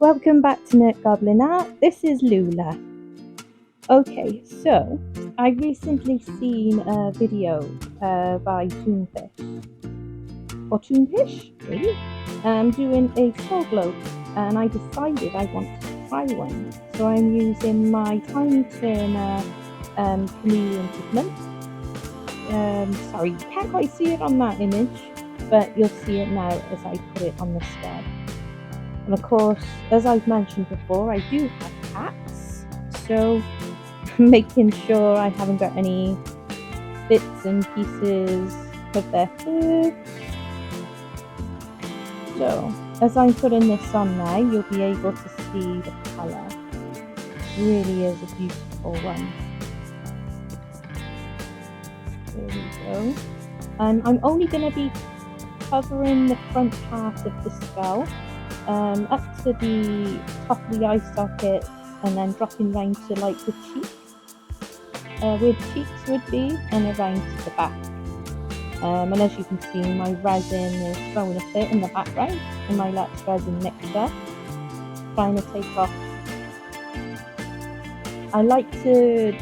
Welcome back to Nerd Goblin Art. This is Lula. Okay, so I recently seen a video by Toonphish maybe, doing a snow globe, and I decided I want to try one. So I'm using my Tiny Turner chameleon pigment. Sorry, you can't quite see it on that image, but you'll see it now as I put it on the stud. And of course, as I've mentioned before, I do have cats, so making sure I haven't got any bits and pieces of their fur. So as I'm putting this on there, you'll be able to see the colour. It really is a beautiful one. There we go. I'm only going to be covering the front part of the skull, up to the top of the eye socket, and then dropping down to like the cheek, where the cheeks would be, and around to the back. And as you can see, my resin is throwing a fit in the background in my Let's Resin mixer, trying to take off. I like to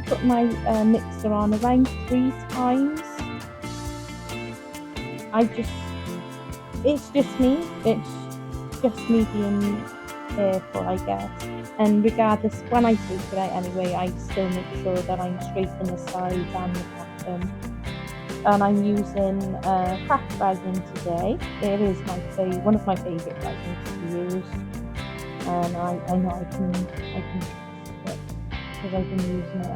put my mixer on around 3 times. It's just me being careful, I guess. And regardless, when I take it out anyway, I still make sure that I'm scraping the sides and the bottom. And I'm using Craft Resin today. It is one of my favourite resins to use, and I know I can trust it because I've been using it a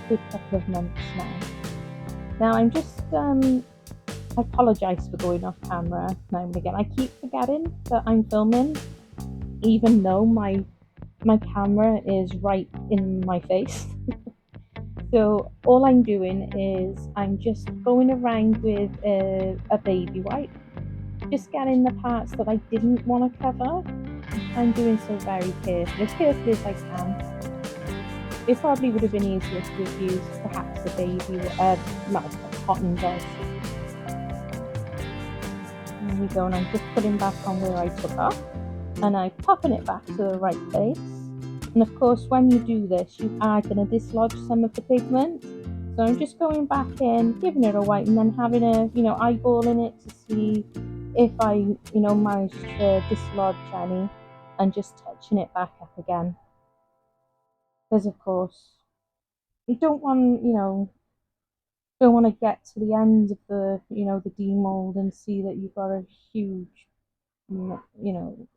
good couple of months now. Now I'm just I apologise for going off camera now and again. I keep forgetting that I'm filming, even though my camera is right in my face. So all I'm doing is I'm just going around with a baby wipe, just getting the parts that I didn't want to cover. I'm doing so very carefully as I can. It probably would have been easier to have used perhaps a baby, not a cotton bud. There we go, and I'm just putting back on where I took off, and I'm popping it back to the right place. And of course, when you do this, you are going to dislodge some of the pigment. So I'm just going back in, giving it a wipe, and then having a, eyeballing it to see if I, managed to dislodge any, and just touching it back up again. Because of course, you don't want, to get to the end of the, the demold and see that you've got a huge,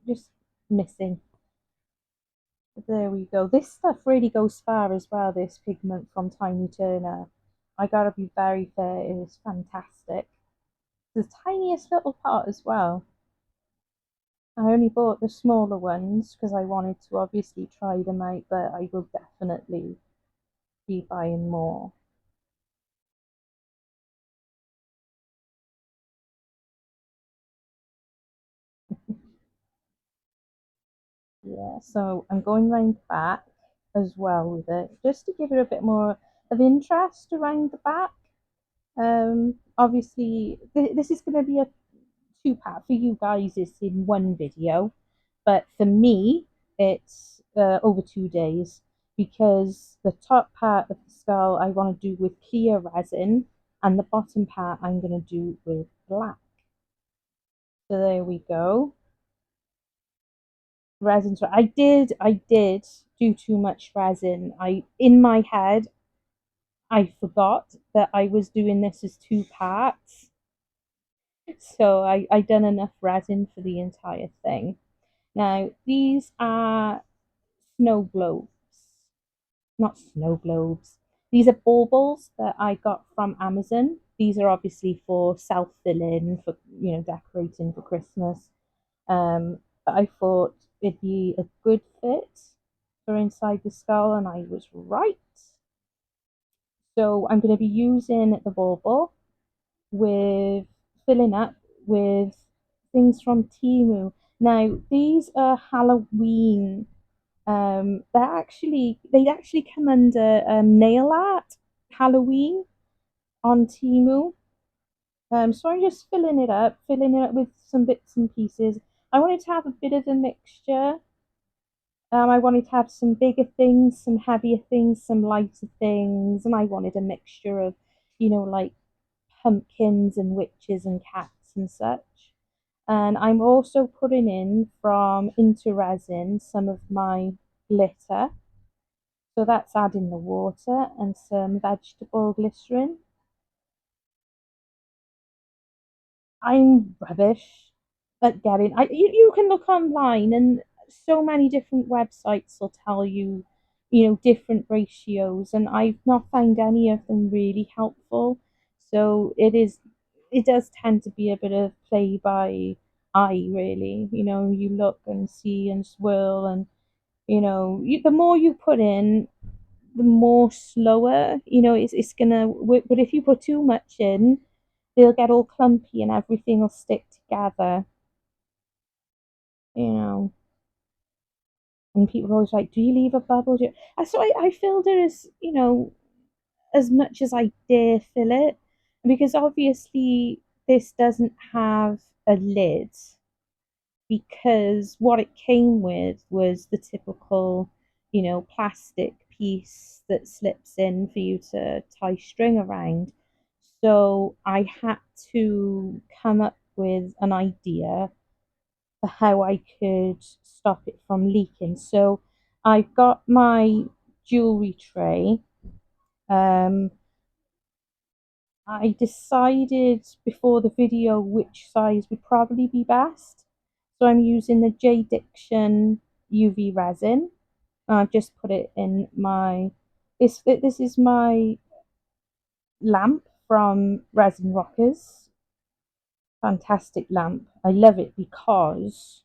just missing. There we go. This stuff really goes far as well, this pigment from Tiny Turner. I gotta be very fair, it is fantastic. The tiniest little pot as well. I only bought the smaller ones because I wanted to obviously try them out, but I will definitely be buying more. Yeah, so I'm going round back as well with it, just to give it a bit more of interest around the back. Obviously, this is going to be a two-part for you guys. It's in one video, but for me, it's over 2 days because the top part of the skull I want to do with clear resin, and the bottom part I'm going to do with black. So there we go. Resin. I did do too much resin. In my head, I forgot that I was doing this as 2 parts. So I done enough resin for the entire thing. Now these are snow globes, not snow globes. These are baubles that I got from Amazon. These are obviously for self-filling, for decorating for Christmas. But I thought it'd be a good fit for inside the skull, and I was right. So I'm going to be using the bauble with filling up with things from Timu. Now these are Halloween. They actually come under nail art Halloween on Timu. So I'm just filling it up with some bits and pieces. I wanted to have a bit of a mixture. I wanted to have some bigger things, some heavier things, some lighter things, and I wanted a mixture of, like pumpkins and witches and cats and such. And I'm also putting in from into resin some of my glitter. So that's adding the water and some vegetable glycerin. I'm rubbish at getting. You can look online and so many different websites will tell you, different ratios, and I've not found any of them really helpful. So it does tend to be a bit of play by eye, really. You look and see and swirl, and the more you put in, the more slower, it's gonna work. But if you put too much in, they'll get all clumpy and everything will stick together, you know. And people are always like, "Do you leave a bubble?" So I filled it as as much as I dare fill it, because obviously this doesn't have a lid, because what it came with was the typical, plastic piece that slips in for you to tie string around. So I had to come up with an idea for how I could stop it from leaking. So I've got my jewelry tray. Um, I decided before the video which size would probably be best. So I'm using the J Diction UV resin. I've just put it in my this is my lamp from Resin Rockers. Fantastic lamp. I love it because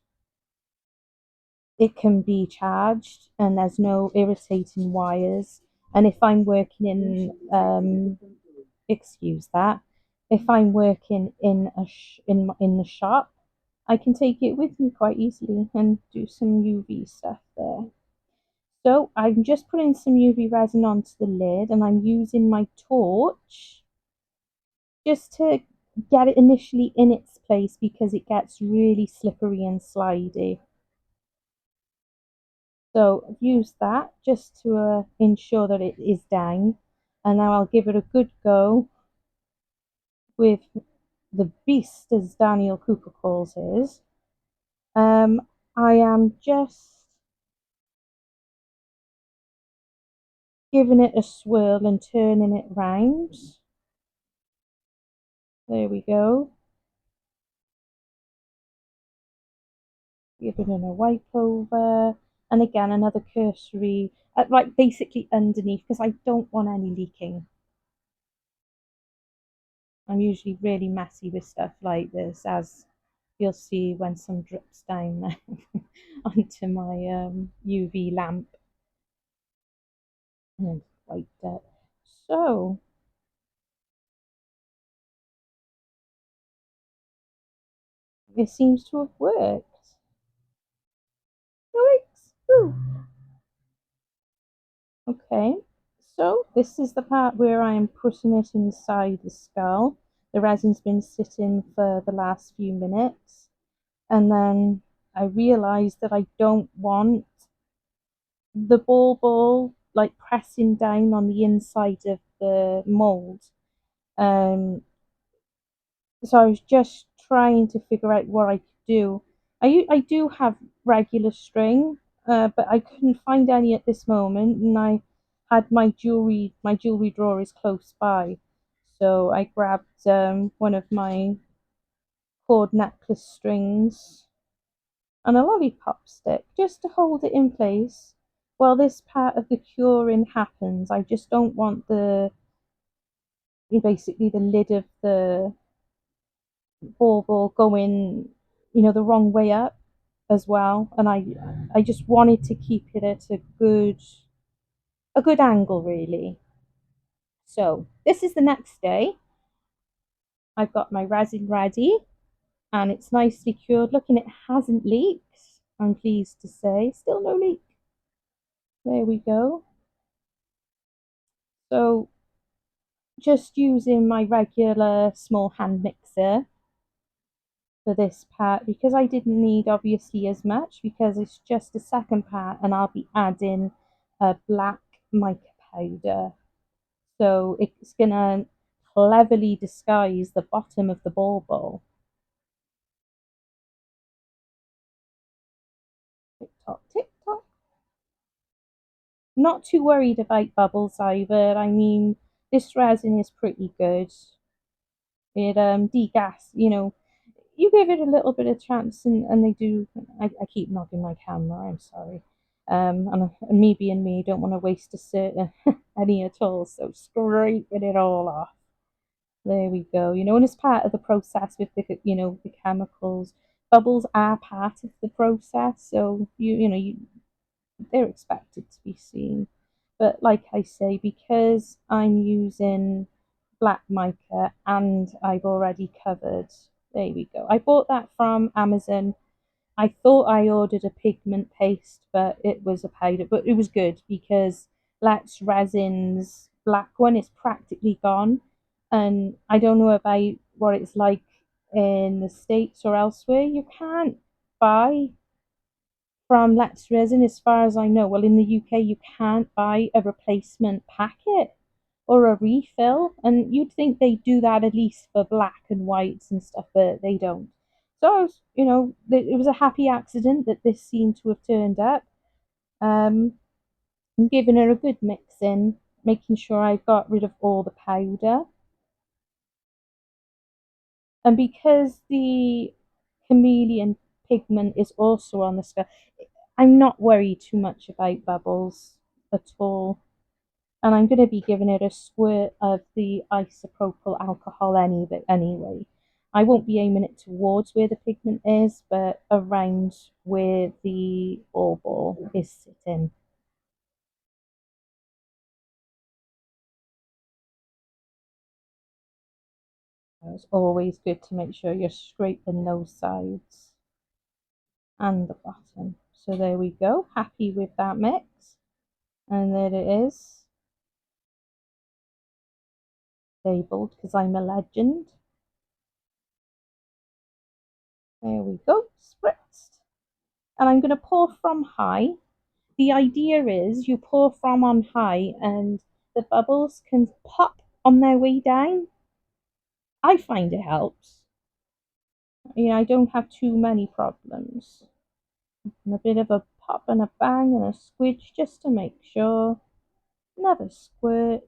it can be charged and there's no irritating wires. And if I'm working in, excuse that, if I'm working in in the shop, I can take it with me quite easily and do some UV stuff there. So I'm just putting some UV resin onto the lid, and I'm using my torch just to get it initially in its place because it gets really slippery and slidey. So I've used that just to ensure that it is down. And now I'll give it a good go with the beast, as Daniel Cooper calls his. I am just giving it a swirl and turning it round. There we go. Giving it a wipe over. And again, another cursory, right, basically underneath, because I don't want any leaking. I'm usually really messy with stuff like this, as you'll see when some drips down onto my UV lamp. And like that. So it seems to have worked. Woo. Okay, so this is the part where I am putting it inside the skull. The resin's been sitting for the last few minutes, and then I realised that I don't want the ball like pressing down on the inside of the mould. Um, so I was just trying to figure out what I could do. I do have regular string, but I couldn't find any at this moment, and I had my jewelry drawer is close by, so I grabbed one of my cord necklace strings and a lollipop stick just to hold it in place while this part of the curing happens. I just don't want basically the lid of the ball going, the wrong way up as well. And I just wanted to keep it at a good angle really. So this is the next day. I've got my resin ready and it's nicely cured. Looking, it hasn't leaked. I'm pleased to say, still no leak. There we go. So just using my regular small hand mixer for this part because I didn't need obviously as much because it's just a second part and I'll be adding a black mica powder. So it's gonna cleverly disguise the bottom of the bauble. Tick tock, tick tock. Not too worried about bubbles either. I mean, this resin is pretty good. It degas, you give it a little bit of chance and they do. I keep knocking my camera, I'm sorry. And me being me, don't want to waste a certain any at all, so scraping it all off. There we go. And it's part of the process with the chemicals. Bubbles are part of the process, so they're expected to be seen. But like I say, because I'm using black mica and I've already covered, there we go. I bought that from Amazon. I thought I ordered a pigment paste, but it was a powder. But it was good because Let's Resin's black one is practically gone. And I don't know about what it's like in the States or elsewhere. You can't buy from Let's Resin, as far as I know. Well, in the UK, you can't buy a replacement packet or a refill, and you'd think they do that at least for black and whites and stuff, but they don't. So I was, it was a happy accident that this seemed to have turned up. Um, I'm giving her a good mix in, making sure I've got rid of all the powder. And because the chameleon pigment is also on the scale, I'm not worried too much about bubbles at all. And I'm going to be giving it a squirt of the isopropyl alcohol anyway. I won't be aiming it towards where the pigment is, but around where the ball is sitting. It's always good to make sure you're scraping those sides and the bottom. So there we go. Happy with that mix. And there it is. Labeled because I'm a legend. There we go. Spritzed. And I'm going to pour from high. The idea is you pour from on high and the bubbles can pop on their way down. I find it helps. I don't have too many problems. And a bit of a pop and a bang and a squidge just to make sure. Never squirt.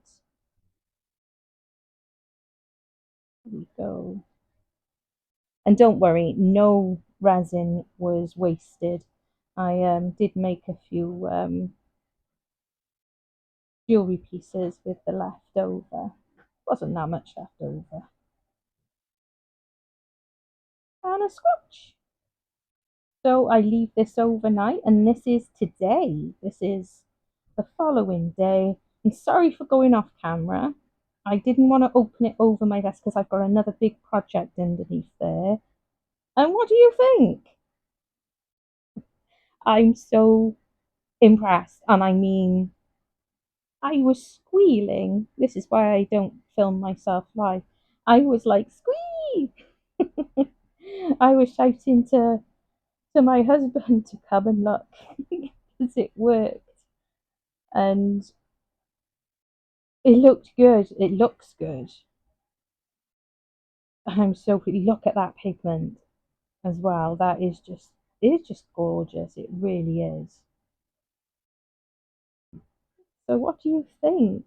There we go. And don't worry, no resin was wasted. I did make a few jewelry pieces with the leftover. Wasn't that much left over. And a scotch. So I leave this overnight, and this is today. This is the following day. I'm sorry for going off camera. I didn't want to open it over my desk because I've got another big project underneath there. And what do you think? I'm so impressed. And I mean, I was squealing. This is why I don't film myself live. I was like, squeak! I was shouting to my husband to come and look because it worked. And it looked good. It looks good. I'm so pleased. Look at that pigment as well. It is just gorgeous. It really is. So what do you think?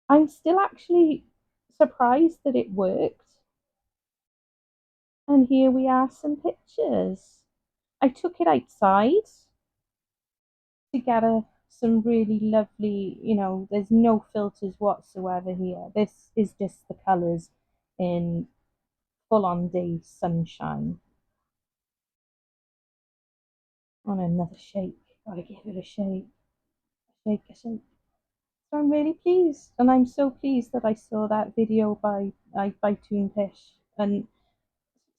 I'm still actually surprised that it worked. And here we are, some pictures. I took it outside to get some really lovely, there's no filters whatsoever here. This is just the colours in full on day sunshine. On another shake. Gotta give it a shake. Shake, a shake. So I'm really pleased. And I'm so pleased that I saw that video by Toonphish. And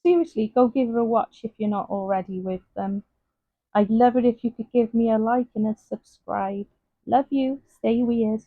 seriously, go give her a watch if you're not already with them. I'd love it if you could give me a like and a subscribe. Love you. Stay weird.